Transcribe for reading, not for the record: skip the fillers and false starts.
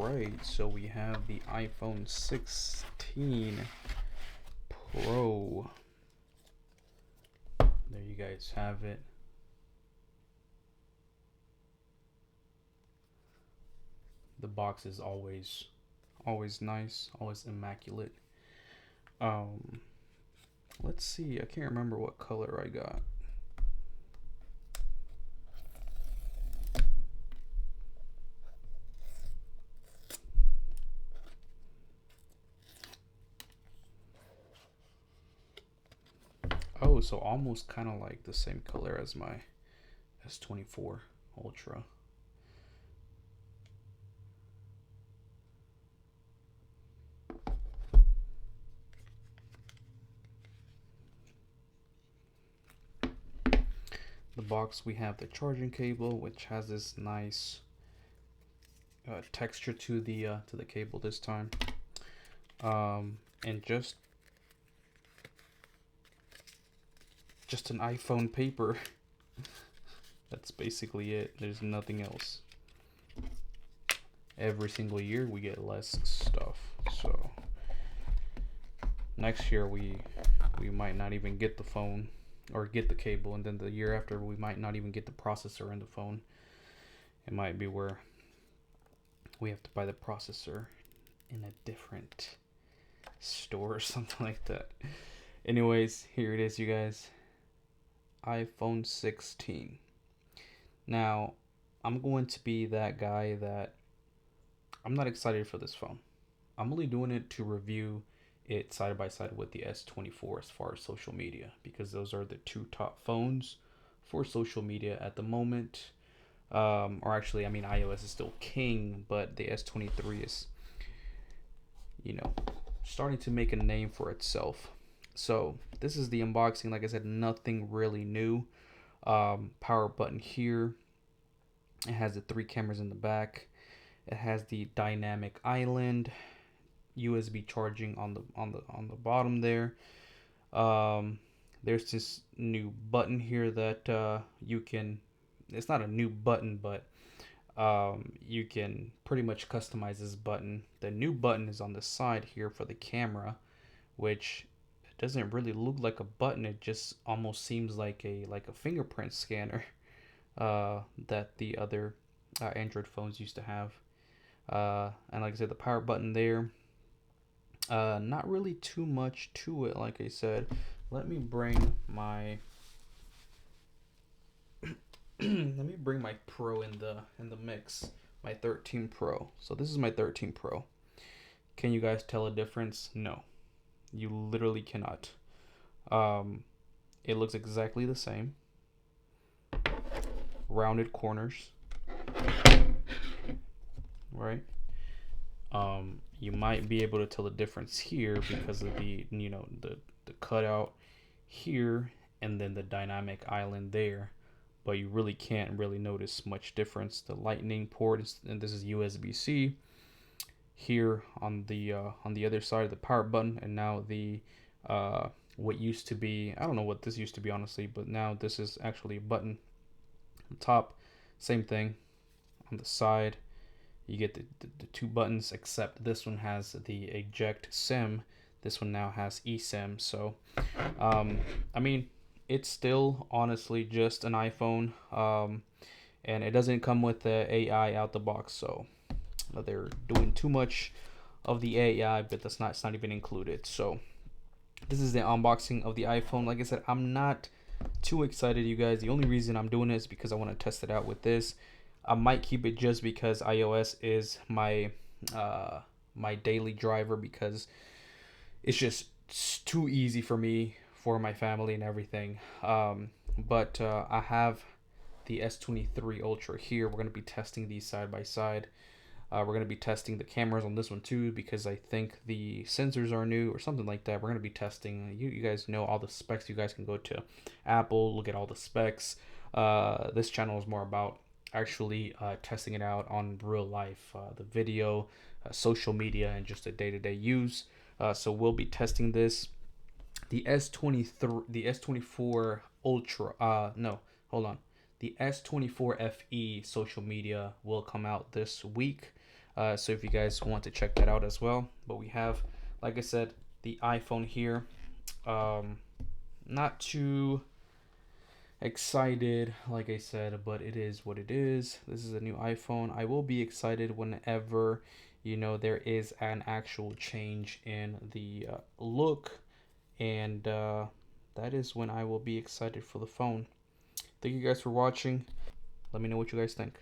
right, so we have the iPhone 16 Pro. There you guys have it. The box is always nice, always immaculate. Um let's see, I can't remember what color I got. Oh, so almost kind of like the same color as my S24 Ultra. The box, we have the charging cable, which has this nice texture to the cable this time, and just an iPhone paper. That's basically it. There's nothing else. Every single year we get less stuff, so next year we might not even get the phone or get the cable, and then the year after we might not even get the processor in the phone. It might be where we have to buy the processor in a different store or something like that. Anyways, here it is, you guys. iPhone 16. Now, I'm going to be that guy that I'm not excited for this phone. I'm only doing it to review it side by side with the S24 as far as social media, because those are the two top phones for social media at the moment. Or actually, I mean, iOS is still king, but the S23 is, starting to make a name for itself. So this is the unboxing. Like I said, nothing really new. Power button here. It has the 3 cameras in the back. It has the dynamic island, USB charging on the bottom there. There's this new button here that you can. It's not a new button, but you can pretty much customize this button. The new button is on the side here for the camera, which doesn't really look like a button. It just almost seems like a fingerprint scanner that the other Android phones used to have. And like I said, the power button there. Not really too much to it. Like I said, let me bring my Pro in the mix. My 13 Pro. So this is my 13 Pro. Can you guys tell a difference? No, you literally cannot. It looks exactly the same. Rounded corners, right? You might be able to tell the difference here because of the cutout here and then the dynamic island there, but you really can't really notice much difference. The lightning port is, and this is USB-C here on the other side of the power button, and now the what used to be, I don't know what this used to be honestly, but now this is actually a button on top. Same thing on the side. You get the 2 buttons, except this one has the eject SIM. This one now has eSIM. So I mean, it's still honestly just an iPhone, and it doesn't come with the AI out the box. So they're doing too much of the AI, but it's not even included. So this is the unboxing of the iPhone. Like I said, I'm not too excited, you guys. The only reason I'm doing it is because I want to test it out with this. I might keep it just because iOS is my my daily driver, because it's just too easy for me, for my family and everything. But I have the S23 Ultra here. We're going to be testing these side by side. We're going to be testing the cameras on this one too, because I think the sensors are new or something like that. We're going to be testing. You guys know all the specs. You guys can go to Apple, look at all the specs. This channel is more about actually testing it out on real life, the video, social media, and just a day-to-day use. So we'll be testing this. The S23, the S24 Ultra. No, hold on. The S24 FE social media will come out this week. So if you guys want to check that out as well. But we have, like I said, the iPhone here. Um, Not too excited, like I said, but it is what it is. This is a new iPhone. I will be excited whenever, there is an actual change in the look, and that is when I will be excited for the phone. Thank you guys for watching. Let me know what you guys think.